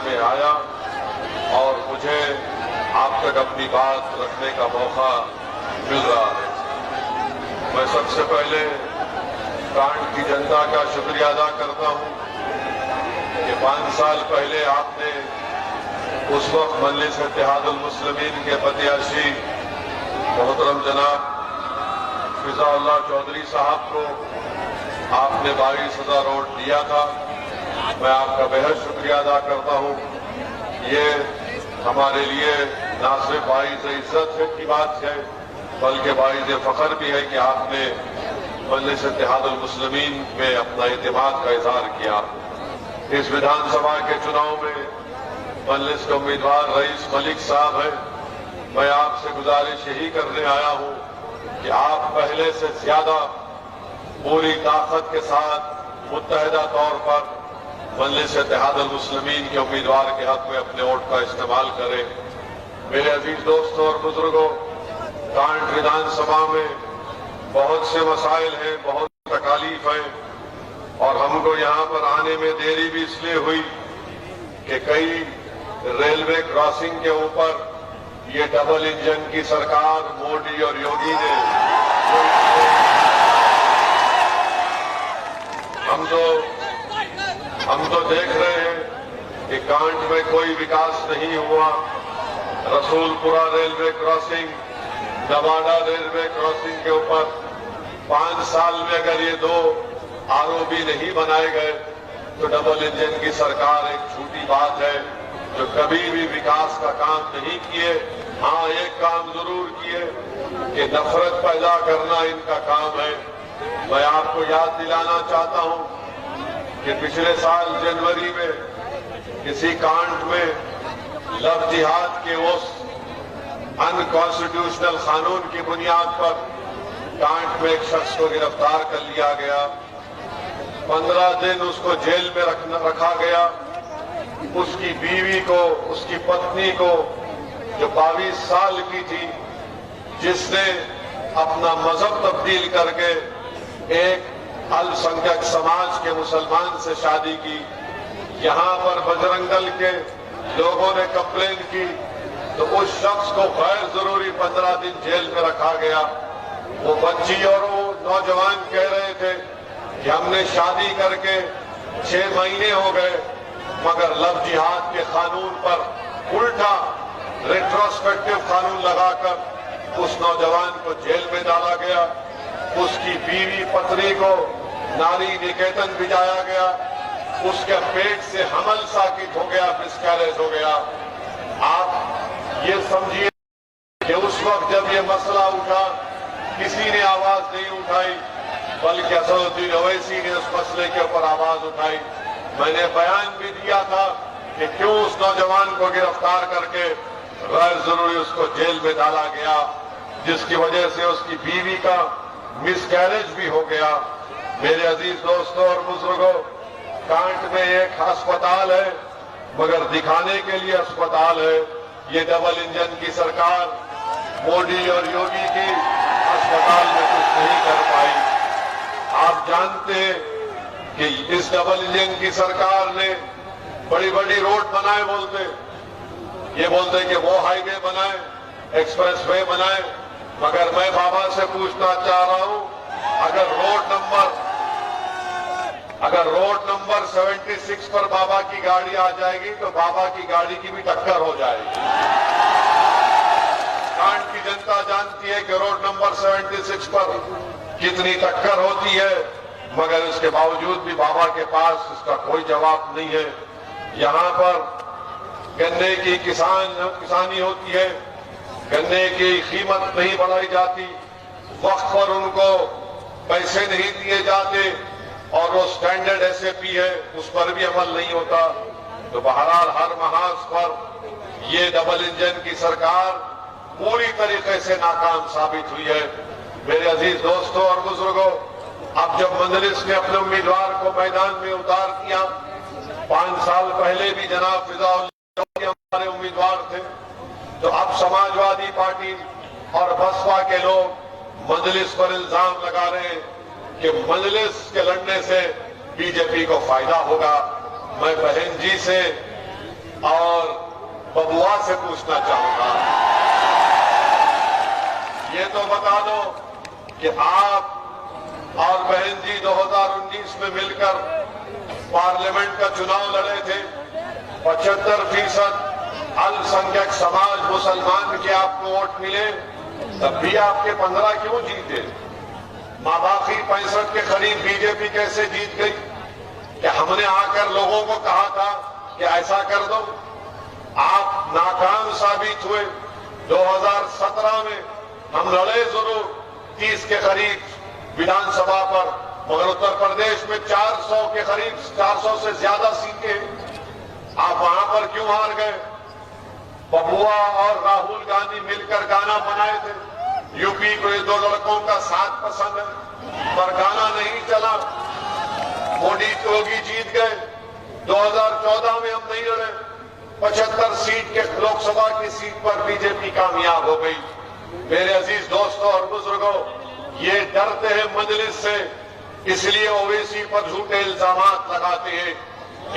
में आया और मुझे आप तक अपनी बात रखने का मौका मिल रहा है। मैं सबसे पहले कांट की जनता का शुक्रिया अदा करता हूं कि 5 साल पहले आपने उस वक्त मजलिस इत्तेहादुल मुस्लिमीन के प्रत्याशी मोहतरम जनाब फिजाउल्लाह चौधरी साहब को आपने 22,000 वोट दिया था। मैं आपका बेहद शुक्रिया अदा करता हूं। ये हमारे लिए ना सिर्फ बाइज़ इज्जत की बात है बल्कि बाइज़ फख्र भी है कि आपने मजलिस इत्तेहादुल मुस्लिमीन में अपना एतमाद का इजहार किया। इस विधानसभा के चुनाव में मजलिस के उम्मीदवार रईस मलिक साहब हैं। मैं आपसे गुजारिश यही करने आया हूं कि आप पहले से ज्यादा पूरी ताकत के साथ मुत्तहिदा तौर पर मजलिस इत्तेहादुल मुस्लिमीन के उम्मीदवार के हक में अपने वोट का इस्तेमाल करें। मेरे अजीज दोस्तों और बुजुर्गों, कांट विधानसभा में बहुत से मसाइल हैं, बहुत तकालीफ हैं और हमको यहाँ पर आने में देरी भी इसलिए हुई कि कई रेलवे क्रॉसिंग के ऊपर ये डबल इंजन की सरकार मोदी और योगी ने हम तो देख रहे हैं कि कांट में कोई विकास नहीं हुआ। Rasoolpura railway crossing, Nawada railway crossing के ऊपर 5 साल में अगर ये 2 आरओबी नहीं बनाए गए तो डबल इंजन की सरकार एक झूठी बात है जो कभी भी विकास का काम नहीं किए। हाँ, एक काम जरूर किए कि नफरत पैदा करना इनका काम है। मैं आपको याद दिलाना चाहता हूं कि पिछले साल जनवरी में किसी कांट में लव जिहाद के उस अनकॉन्स्टिट्यूशनल कानून की बुनियाद पर कांट में एक शख्स को गिरफ्तार कर लिया गया। 15 दिन उसको जेल में रखा गया। उसकी बीवी को, उसकी पत्नी को जो 22 साल की थी, जिसने अपना मजहब तब्दील करके एक अल्पसंख्यक समाज के मुसलमान से शादी की, यहां पर बजरंग दल के लोगों ने कंप्लेन की तो उस शख्स को गैर जरूरी 15 दिन जेल में रखा गया। वो बच्ची और वो नौजवान कह रहे थे कि हमने शादी करके 6 महीने हो गए मगर लव जिहाद के कानून पर उल्टा रेट्रोस्पेक्टिव कानून लगाकर उस नौजवान को जेल में डाला गया। उसकी बीवी पत्नी को नारी निकेतन भिजाया गया। उसके पेट से हमल साकित हो गया, मिसकैरेज हो गया। आप ये समझिए कि उस वक्त जब ये मसला उठा किसी ने आवाज नहीं उठाई बल्कि असदुद्दीन ओवैसी ने उस मसले के ऊपर आवाज उठाई। मैंने बयान भी दिया था कि क्यों उस नौजवान को गिरफ्तार करके गैर जरूरी उसको जेल में डाला गया, जिसकी वजह से उसकी बीवी का मिसकैरेज भी हो गया। मेरे अजीज दोस्तों और बुजुर्गों, कांट में एक अस्पताल है मगर दिखाने के लिए अस्पताल है। ये डबल इंजन की सरकार मोदी और योगी की अस्पताल में कुछ नहीं कर पाई। आप जानते हैं कि इस डबल इंजन की सरकार ने बड़ी बड़ी रोड बनाए, ये बोलते कि वो हाईवे बनाए, एक्सप्रेसवे बनाए, मगर मैं बाबा से पूछना चाह रहा हूं अगर रोड नंबर 76 पर बाबा की गाड़ी आ जाएगी तो बाबा की गाड़ी की भी टक्कर हो जाएगी। कांट की जनता जानती है कि रोड नंबर 76 पर कितनी टक्कर होती है, मगर इसके बावजूद भी बाबा के पास इसका कोई जवाब नहीं है। यहां पर गन्ने की किसानी होती है, गन्ने की कीमत नहीं बढ़ाई जाती, वक्त पर उनको पैसे नहीं दिए जाते और वो स्टैंडर्ड एसएपी है उस पर भी अमल नहीं होता। तो बहरहाल हर महाज पर ये डबल इंजन की सरकार पूरी तरीके से नाकाम साबित हुई है। मेरे अजीज दोस्तों और बुजुर्गों, अब जब मजलिस ने अपने उम्मीदवार को मैदान में उतार दिया, 5 साल पहले भी जनाब फिजाउल्लाह हमारे उम्मीदवार थे, तो अब समाजवादी पार्टी और बसपा के लोग मजलिस पर इल्जाम लगा रहे हैं कि मजलिस के लड़ने से बीजेपी को फायदा होगा। मैं बहन जी से और बबुआ से पूछना चाहूंगा, ये तो बता दो कि आप और बहन जी 2019 में मिलकर पार्लियामेंट का चुनाव लड़े थे। 75% अल्पसंख्यक समाज मुसलमान के आपको वोट मिले, तब भी आपके 15 क्यों जीते? बाकी 65 के करीब बीजेपी कैसे जीत गई? कि हमने आकर लोगों को कहा था कि ऐसा कर दो, आप नाकाम साबित हुए। 2017 में हम लड़े जरूर 30 के करीब विधानसभा पर, मगर उत्तर प्रदेश में 400 के करीब 400 से ज्यादा सीटें, आप वहां पर क्यों हार गए? बबुआ और राहुल गांधी मिलकर गाना बनाए थे, यूपी को ये 2 लड़कों का साथ पसंद है, पर गाना नहीं चला। मोदी योगी जीत गए। 2014 में हम नहीं लड़े, 75 सीट के लोकसभा की सीट पर बीजेपी कामयाब हो गई। मेरे अजीज दोस्तों और बुजुर्गों, ये डरते हैं मजलिस से, इसलिए ओवैसी पर झूठे इल्जाम लगाते हैं।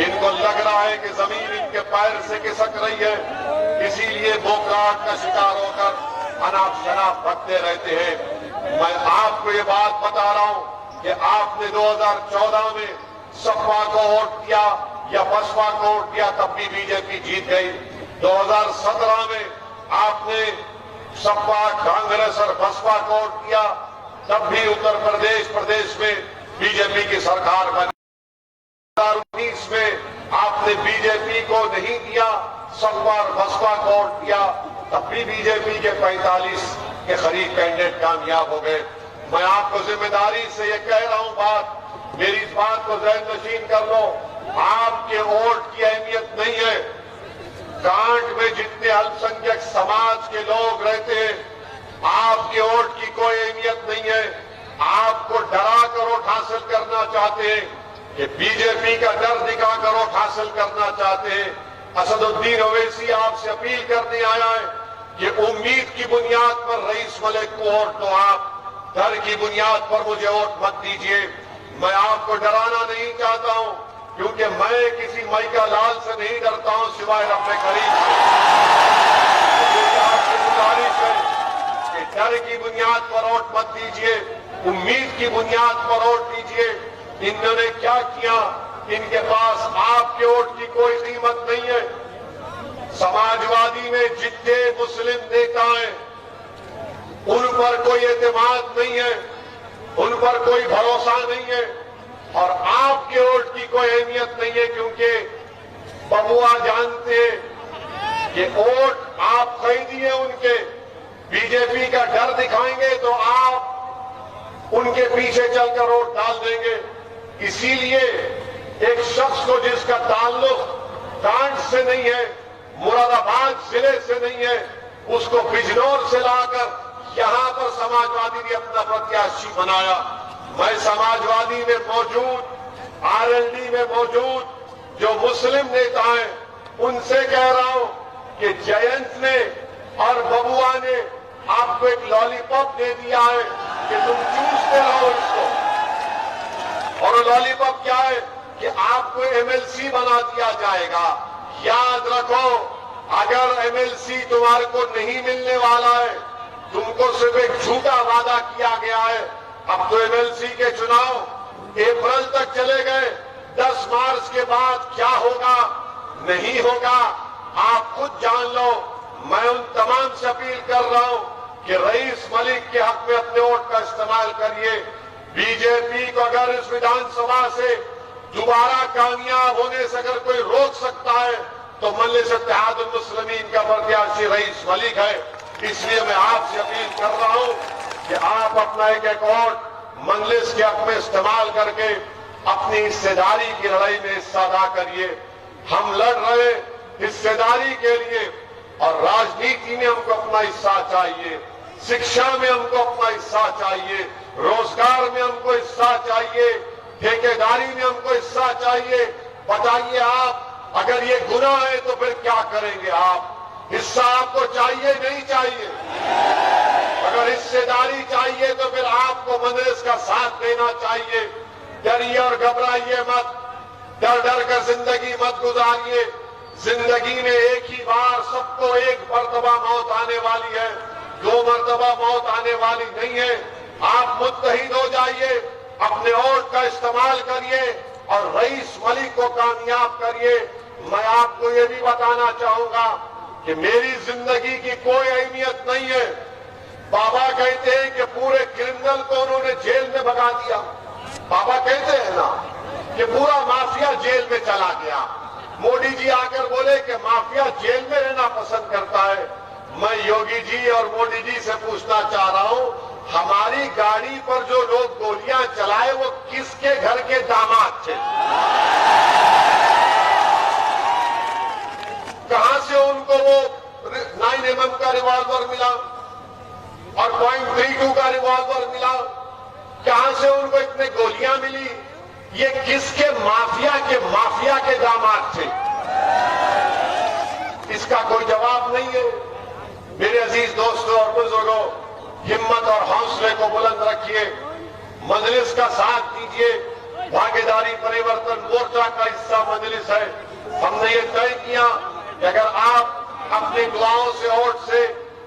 इनको लग रहा है कि जमीन इनके पैर से खिसक रही है, इसीलिए बोखलाहट का शिकार होकर अनाप शनाप भगते रहते हैं। मैं आपको ये बात बता रहा हूं कि आपने 2014 में सपा को वोट दिया या बसपा को वोट दिया, तब भी बीजेपी जीत गई। 2017 में आपने सपा, कांग्रेस और बसपा को वोट दिया, तब भी उत्तर प्रदेश में बीजेपी की सरकार बनी। 2019 में आपने बीजेपी को नहीं दिया, सपा और बसपा को वोट दिया, तब भी बीजेपी के 45 के करीब कैंडिडेट कामयाब हो गए। मैं आपको जिम्मेदारी से ये कह रहा हूं, मेरी इस बात को ज़हन नशीन कर लो, आपके वोट की अहमियत नहीं है। कांट में जितने अल्पसंख्यक समाज के लोग रहते हैं, आपके वोट की कोई अहमियत नहीं है। आपको डरा कर वोट हासिल करना चाहते हैं, कि बीजेपी का डर दिखाकर वोट हासिल करना चाहते हैं। असदुद्दीन ओवैसी आपसे अपील करने आया है कि उम्मीद की बुनियाद पर रईस मलिक को वोट दो, आप डर की बुनियाद पर मुझे वोट मत दीजिए। मैं आपको डराना नहीं चाहता हूं, क्योंकि मैं किसी माइका लाल से नहीं डरता हूं सिवाय रब्बे करीम से। आपसे गुजारिश है कि डर की बुनियाद पर वोट मत दीजिए, उम्मीद की बुनियाद पर वोट दीजिए। इन्होंने क्या किया? इनके पास आपके वोट की कोई कीमत नहीं है। समाजवादी में जितने मुस्लिम नेता हैं, उन पर कोई एतमाद नहीं है, उन पर कोई भरोसा नहीं है, और आपके वोट की कोई अहमियत नहीं है, क्योंकि बबुआ जानते हैं कि वोट आप खरीदी है उनके। बीजेपी का डर दिखाएंगे तो आप उनके पीछे चलकर वोट डाल देंगे। इसीलिए एक शख्स को जिसका ताल्लुक कांट से नहीं है, मुरादाबाद जिले से नहीं है, उसको बिजनौर से लाकर यहां पर समाजवादी ने अपना प्रत्याशी बनाया। मैं समाजवादी में मौजूद, आरएलडी में मौजूद जो मुस्लिम नेता हैं, उनसे कह रहा हूं कि जयंत ने और बबुआ ने आपको एक लॉलीपॉप दे दिया है कि तुम चूसते रहो इसको। और लॉलीपॉप क्या है? कि आपको एमएलसी बना दिया जाएगा। याद रखो, अगर एमएलसी तुम्हारे को नहीं मिलने वाला है, तुमको सिर्फ एक झूठा वादा किया गया है। अब तो एमएलसी के चुनाव अप्रैल तक चले गए, 10 मार्च के बाद क्या होगा नहीं होगा आप खुद जान लो। मैं उन तमाम से अपील कर रहा हूं कि रईस मलिक के हक में अपने वोट का इस्तेमाल करिए। बीजेपी को अगर इस विधानसभा से दोबारा कामयाब होने से अगर कोई रोक सकता है, तो मजलिस इत्तेहादुल मुस्लिमीन का प्रत्याशी रईस मलिक है। इसलिए मैं आपसे अपील कर रहा हूं कि आप अपना एक वोट मजलिस के हक में इस्तेमाल करके अपनी हिस्सेदारी की लड़ाई में हिस्सा अदा करिए। हम लड़ रहे हिस्सेदारी के लिए, और राजनीति में हमको अपना हिस्सा चाहिए, शिक्षा में हमको अपना हिस्सा चाहिए, रोजगार में हमको हिस्सा चाहिए, ठेकेदारी में हमको हिस्सा चाहिए। बताइए आप, अगर ये गुनाह है तो फिर क्या करेंगे आप? हिस्सा आपको चाहिए नहीं चाहिए? अगर हिस्सेदारी चाहिए तो फिर आपको मजलिस का साथ देना चाहिए। डरिए और घबराइए मत, डर डर कर जिंदगी मत गुजारिए। जिंदगी में एक ही बार सबको एक मर्तबा मौत आने वाली है, 2 मर्तबा मौत आने वाली नहीं है। आप मुत्तहिद हो जाइए, अपने वोट का इस्तेमाल करिए और रईस मलिक को कामयाब करिए। मैं आपको ये भी बताना चाहूंगा कि मेरी जिंदगी की कोई अहमियत नहीं है। बाबा कहते हैं कि पूरे क्रिमिनल को उन्होंने जेल में भगा दिया। बाबा कहते हैं ना कि पूरा माफिया जेल में चला गया। मोदी जी आकर बोले कि माफिया जेल में रहना पसंद करता है। मैं योगी जी और मोदी जी से पूछना चाह रहा हूं, हमारी गाड़ी पर जो लोग गोलियां चलाए वो किसके घर के दामाद थे? कहां से उनको वो 9mm का रिवॉल्वर मिला और .32 का रिवॉल्वर मिला? कहां से उनको इतने गोलियां मिली? ये किसके माफिया के दामाद थे? इसका कोई जवाब नहीं है। मेरे अजीज दोस्तों और बुजुर्गों, हिम्मत और हौसले को बुलंद रखिए, मजलिस का साथ दीजिए। भागीदारी परिवर्तन मोर्चा का हिस्सा मजलिस है। हमने ये तय किया कि अगर आप अपनी दुआओं से, वोट से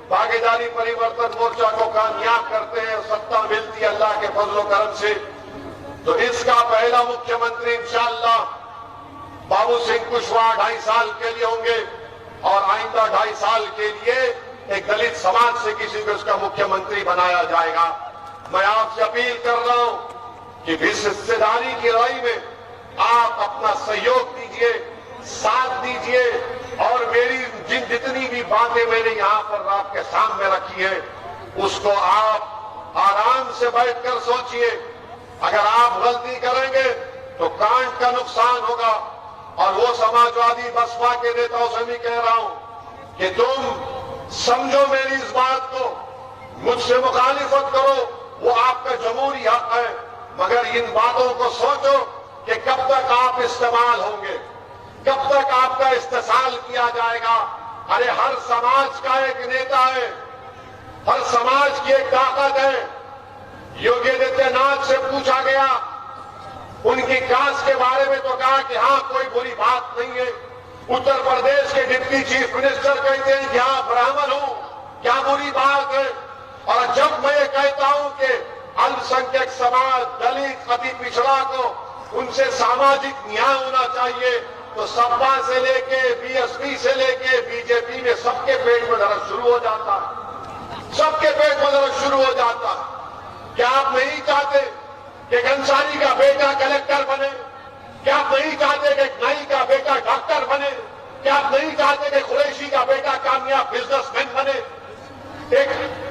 भागीदारी परिवर्तन मोर्चा को कामयाब करते हैं, सत्ता मिलती है अल्लाह के फजलो करम से, तो इसका पहला मुख्यमंत्री इंशाअल्लाह बाबू सिंह कुशवाहा 2.5 साल के लिए होंगे और आइंदा 2.5 साल के लिए एक दलित समाज से किसी को उसका मुख्यमंत्री बनाया जाएगा। मैं आपसे अपील कर रहा हूं कि इस हिस्सेदारी की लड़ाई में आप अपना सहयोग दीजिए, साथ दीजिए और मेरी जितनी भी बातें मैंने यहां पर आपके सामने रखी है उसको आप आराम से बैठकर सोचिए। अगर आप गलती करेंगे तो कांट का नुकसान होगा। और वो समाजवादी बसपा के नेताओं से भी कह रहा हूं कि तुम समझो मेरी इस बात को, मुझसे मुखालिफत करो, वो आपका जमहूरी हक है, मगर इन बातों को सोचो कि कब तक आप इस्तेमाल होंगे, कब तक आपका इस्तेसाल किया जाएगा। अरे हर समाज का एक नेता है, हर समाज की एक ताकत है। योगी आदित्यनाथ से पूछा गया उनकी कास्ट के बारे में तो कहा कि हाँ कोई बुरी बात नहीं है। उत्तर प्रदेश के डिप्टी चीफ मिनिस्टर कहते हैं कि हाँ ब्राह्मण हूं, क्या बुरी बात है। और जब मैं ये कहता हूं कि अल्पसंख्यक समाज, दलित, अति पिछड़ा को उनसे सामाजिक न्याय होना चाहिए, तो सपा से लेके बीएसपी से लेके बीजेपी में सबके पेट में दर्द शुरू हो जाता है, सबके पेट में दर्द शुरू हो जाता है। क्या आप नहीं चाहते कि अंसारी का बेटा कलेक्टर बने? क्या आप नहीं चाहते कि नाई का बेटा डॉक्टर बने? क्या आप नहीं चाहते कि कुरैशी का बेटा कामयाब बिजनेसमैन बने, एक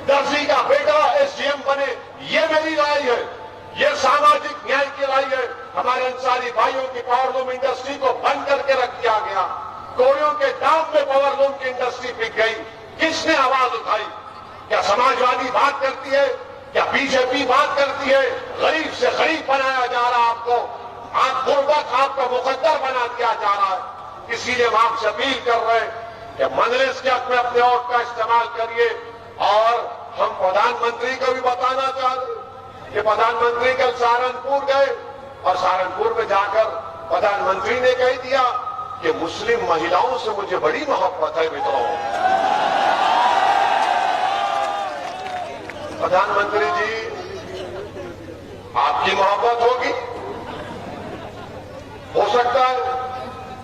दर्जी का बेटा एसडीएम बने? ये मेरी राय है, ये सामाजिक न्याय की राय है। हमारे अंसारी भाइयों की पावरलूम इंडस्ट्री को बंद करके रख दिया गया, कोड़ियों के दाम में पावरलूम की इंडस्ट्री बिक गई। किसने आवाज उठाई? क्या समाजवादी बात करती है? क्या बीजेपी बात करती है? गरीब से गरीब बनाया जा रहा है आपको, आप गुर्बत आपका मुकद्दर बना दिया जा रहा है। इसीलिए हम आपसे अपील कर रहे हैं कि मजलिस के हक में अपने वोट का इस्तेमाल करिए। और हम प्रधानमंत्री को भी बताना चाहते हैं कि प्रधानमंत्री कल सहारनपुर गए और सहारनपुर में जाकर प्रधानमंत्री ने कह दिया कि मुस्लिम महिलाओं से मुझे बड़ी मोहब्बत है मित्रों। प्रधानमंत्री जी, आपकी मोहब्बत होगी, हो सकता है,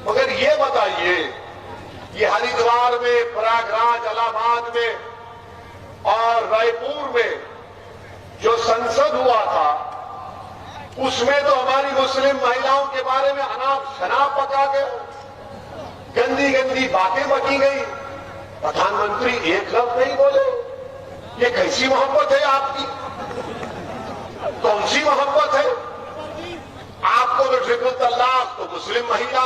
मगर ये बताइए, ये हरिद्वार में, प्रयागराज, इलाहाबाद में और रायपुर में जो संसद हुआ था, उसमें तो हमारी मुस्लिम महिलाओं के बारे में अनाप शनाप बका गया, गंदी गंदी बातें बकी गई। प्रधानमंत्री एक लफ्ज नहीं बोले। ये कैसी मोहब्बत है आपकी? कौन सी मोहब्बत है? आपको तो ट्रिपल तलाक, तो मुस्लिम महिला,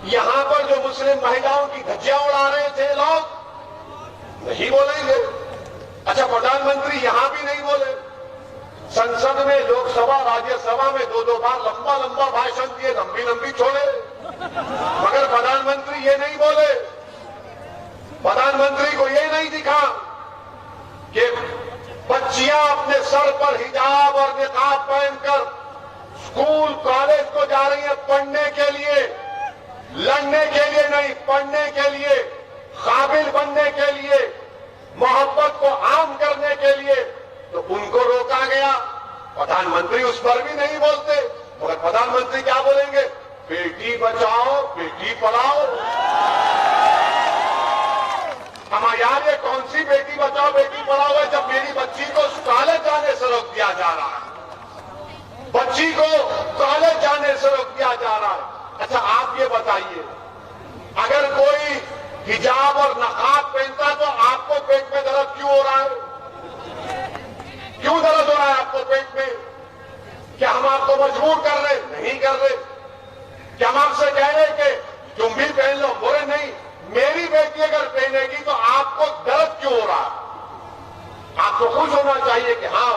यहां पर जो मुस्लिम महिलाओं की धज्जियां उड़ा रहे थे लोग, नहीं बोलेंगे। अच्छा, प्रधानमंत्री यहां भी नहीं बोले। संसद में, लोकसभा, राज्यसभा में 2-2 बार लंबा लंबा भाषण दिए, लंबी लंबी छोड़े, मगर प्रधानमंत्री ये नहीं बोले। प्रधानमंत्री को ये नहीं दिखा कि बच्चियां अपने सर पर हिजाब और निकाब पहनकर स्कूल, कॉलेज को जा रही है पढ़ने के लिए, लड़ने के लिए नहीं, पढ़ने के लिए, काबिल बनने के लिए, मोहब्बत को आम करने के लिए, तो उनको रोका गया। प्रधानमंत्री उस पर भी नहीं बोलते, मगर प्रधानमंत्री क्या बोलेंगे? बेटी बचाओ बेटी पढ़ाओ। हम यार ये कौन सी बेटी बचाओ बेटी पढ़ाओ है, जब मेरी बच्ची को कॉलेज जाने से रोक दिया जा रहा है, बच्ची को कॉलेज जाने से रोक दिया जा रहा है। अच्छा आप ये बताइए, अगर कोई हिजाब और नकाब पहनता तो आपको पेट में दर्द क्यों हो रहा है? क्यों दर्द हो रहा है आपको पेट में? क्या हम आपको मजबूर कर रहे? नहीं कर रहे। क्या हम आपसे कह रहे कि तुम भी पहन लो? बोले नहीं, मेरी बेटी अगर पहनेगी तो आपको दर्द क्यों हो रहा है? आपको खुश होना चाहिए कि हाँ,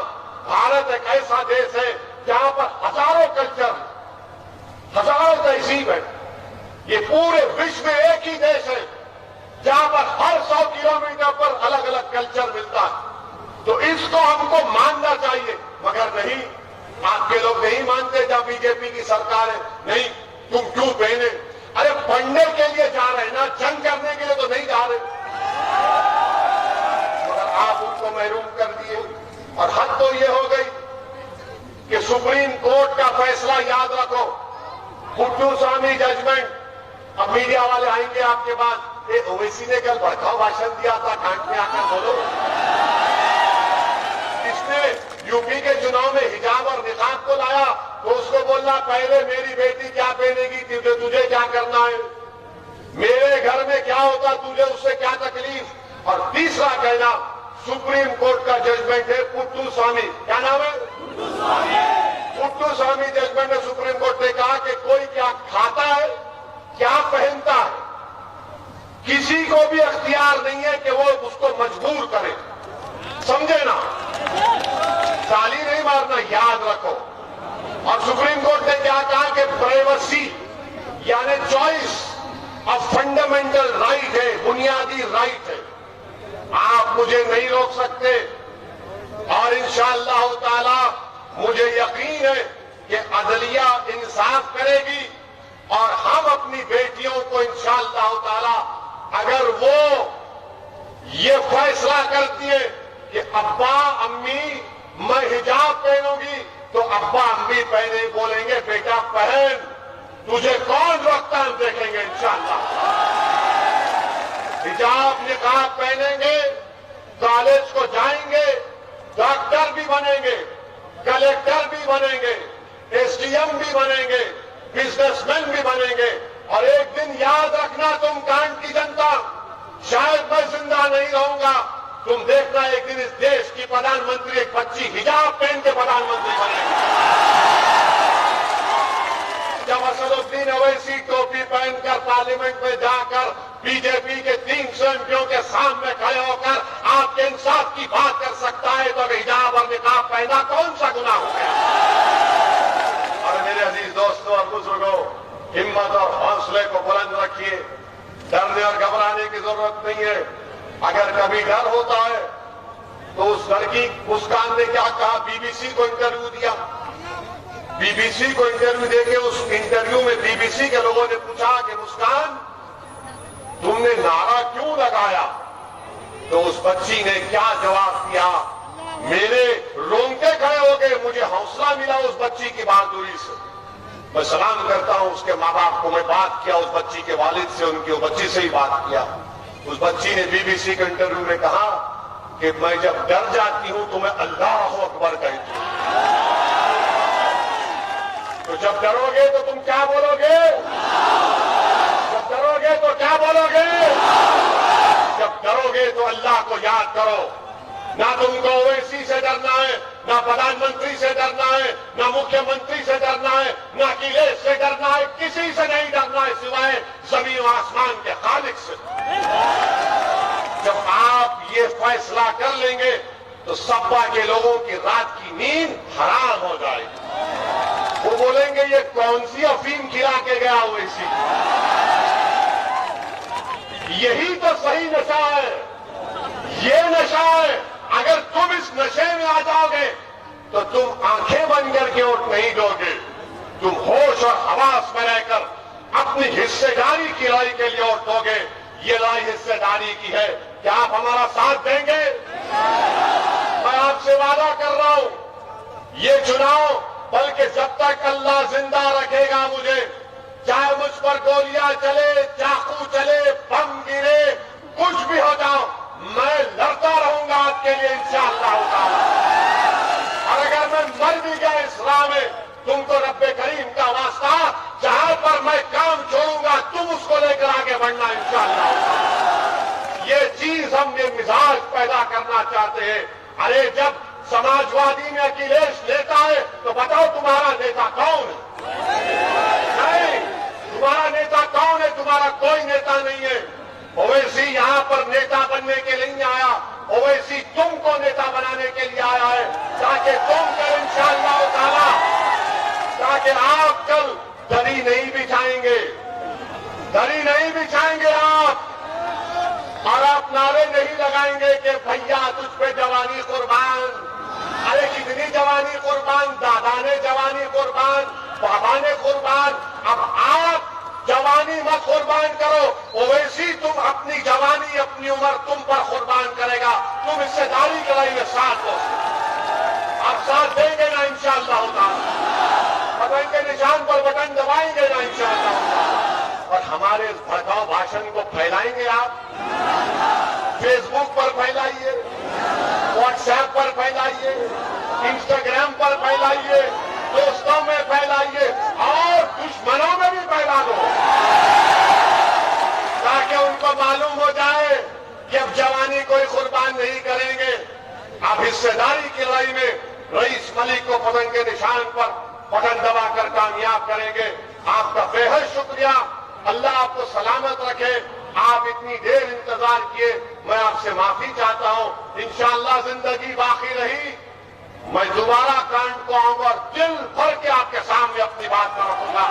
भारत एक ऐसा देश है जहां पर हजारों कल्चर, हजारों तहजीब है। ये पूरे विश्व में एक ही देश है जहां पर हर 100 किलोमीटर पर अलग अलग कल्चर मिलता है। तो इसको हमको मानना चाहिए, मगर नहीं, आपके लोग नहीं मानते। जब बीजेपी की सरकार है, नहीं तुम क्यों पहने? अरे पढ़ने के लिए जा रहे हैं ना, जंग करने के लिए तो नहीं जा रहे। मगर आप उनको महरूम कर दिए। और हद तो ये हो गई कि सुप्रीम कोर्ट का फैसला याद रखो, पुट्टुस्वामी जजमेंट। अब मीडिया वाले आएंगे आपके पास, ओवैसी ने कल भड़काऊ भाषण दिया था, कांट में आकर बोलो। इसने यूपी के चुनाव में हिजाब और निकाब को लाया तो उसको बोलना, पहले मेरी बेटी क्या पहनेगी, तुझे क्या करना है, मेरे घर में क्या होता, तुझे उससे क्या तकलीफ। और तीसरा कहना, सुप्रीम कोर्ट का जजमेंट है पुट्टुस्वामी, क्या नाम है? पुट्टुस्वामी जजमेंट में सुप्रीम कोर्ट ने कहा कि कोई क्या खाता है, क्या पहनता है, किसी को भी अख्तियार नहीं है कि वो उसको मजबूर करे। समझे ना? ताली नहीं मारना, याद रखो। और सुप्रीम कोर्ट ने क्या कहा कि प्राइवेसी यानी चॉइस ऑफ फंडामेंटल राइट है, बुनियादी राइट है, आप मुझे नहीं रोक सकते। और इंशाअल्लाह ताला मुझे यकीन है कि अदलिया इंसाफ करेगी और हम अपनी बेटियों को इंशाअल्लाह ताला, अगर वो ये फैसला करती है कि अब्बा अम्मी मैं हिजाब पहनूंगी, तो अब्बा अम्मी पहने बोलेंगे बेटा पहन, तुझे कौन रोकता, हम देखेंगे इंशाअल्लाह। हिजाब निकाब पहनेंगे, कॉलेज को जाएंगे, डॉक्टर भी बनेंगे, कलेक्टर भी बनेंगे, एसडीएम भी बनेंगे, बिजनेसमैन भी बनेंगे। और एक दिन याद रखना तुम कांट की जनता, शायद मैं जिंदा नहीं रहूंगा, तुम देखना एक दिन इस देश की प्रधानमंत्री एक बच्ची हिजाब पहन के प्रधानमंत्री बनेगी। जब असदुद्दीन ओवैसी टोपी पहनकर पार्लियामेंट में जाकर बीजेपी के 300 एमपियों के सामने खड़े होकर आपके इंसाफ की बात कर सकता है, तो हिजाब और निकाब पहना कौन सा गुनाह हो गया? और मेरे अजीज दोस्तों और बुजुर्गों, हिम्मत और हौसले को बुलंद रखिए, डरने और घबराने की जरूरत नहीं है। अगर कभी डर होता है तो उस लड़की मुस्कान ने क्या कहा, बीबीसी को इंटरव्यू दिया, बीबीसी को इंटरव्यू देके उस इंटरव्यू में बीबीसी के लोगों ने पूछा कि मुस्कान तुमने नारा क्यों लगाया, तो उस बच्ची ने क्या जवाब दिया, मेरे रोंगटे खड़े हो गए, मुझे हौसला मिला उस बच्ची की बहादुरी से। मैं सलाम करता हूं उसके माँ बाप को। मैं बात किया उस बच्ची के वालिद से, उनकी बच्ची से ही बात किया। उस बच्ची ने बीबीसी के इंटरव्यू में कहा कि मैं जब डर जाती हूं तो मैं अल्लाह अकबर कहती हूं। तो जब डरोगे तो तुम क्या बोलोगे? जब डरोगे तो क्या बोलोगे? जब डरोगे तो अल्लाह को याद करो। ना तुमको ओवैसी से डरना है, ना प्रधानमंत्री से डरना है, ना मुख्यमंत्री से डरना है, ना अखिलेश से डरना है, किसी से नहीं डरना है सिवाय जमीन और आसमान के खालिक से। जब आप ये फैसला कर लेंगे तो सपा के लोगों की रात की नींद हराम हो जाएगी। वो बोलेंगे ये कौन सी अफीम खिला के गया ओवैसी, यही तो सही नशा है, ये नशा है। अगर तुम इस नशे में आ जाओगे तो तुम आंखें बंद करके वोट नहीं दोगे, तुम होश और हवास में रहकर अपनी हिस्सेदारी की लड़ाई के लिए वोट दोगे। ये लड़ाई हिस्सेदारी की है। क्या आप हमारा साथ देंगे? मैं आपसे वादा कर रहा हूं, ये चुनाव बल्कि जब तक अल्लाह जिंदा रखेगा मुझे, चाहे मुझ पर गोलियां चले, चाकू चले, बम गिरे, कुछ भी हो जाओ, मैं लड़ता रहूंगा आपके लिए इंशाअल्लाह ताला। और अगर मैं मर भी गया इस राह में, तुमको रब्बे करीम का वास्ता, जहां पर मैं काम छोड़ूंगा तुम उसको लेकर आगे बढ़ना इंशाअल्लाह। ये चीज हम ये मिजाज पैदा करना चाहते हैं। अरे जब समाजवादी में अखिलेश नेता है तो बताओ तुम्हारा नेता कौन है? नहीं, तुम्हारा नेता कौन है? तुम्हारा कोई नेता नहीं है। ओवैसी यहां पर नेता बनने के लिए नहीं आया, ओवैसी तुमको नेता बनाने के लिए आया है, ताकि तुम कल इंशाअल्लाह ताला, ताकि आप कल दरी नहीं बिछाएंगे, दरी नहीं बिछाएंगे आप, और आप नारे नहीं लगाएंगे कि भैया तुझ पे जवानी कुर्बान। अरे कितनी जवानी कुर्बान, दादा ने जवानी कुर्बान, बाबा ने कुर्बान, अब आप जवानी मत कुर्बान करो। ओवैसी तुम अपनी जवानी, अपनी उम्र तुम पर कुर्बान करेगा। तुम हिस्सेदारी की लड़ाई में साथ दो, आप साथ देंगे ना इंशाअल्लाह ताला? बटन के निशान पर बटन दबाएंगे ना इंशाअल्लाह ताला? और हमारे इस भड़काऊ भाषण को फैलाएंगे आप, फेसबुक पर फैलाइए, व्हाट्सएप पर फैलाइए, इंस्टाग्राम पर फैलाइए, दोस्तों में फैलाइए और दुश्मनों में भी फैला दो, ताकि उनको मालूम हो जाए कि अब जवानी कोई कुर्बान नहीं करेंगे। आप हिस्सेदारी की लड़ाई में रईस मलिक को पतन के निशान पर बटन दबाकर कामयाब करेंगे। आपका बेहद शुक्रिया। अल्लाह आपको सलामत रखे। आप इतनी देर इंतजार किए, मैं आपसे माफी चाहता हूं। इंशाअल्लाह जिंदगी बाकी रही, मैं दोबारा कांड को आऊंगा और दिल भर के आपके सामने अपनी बात रखूंगा।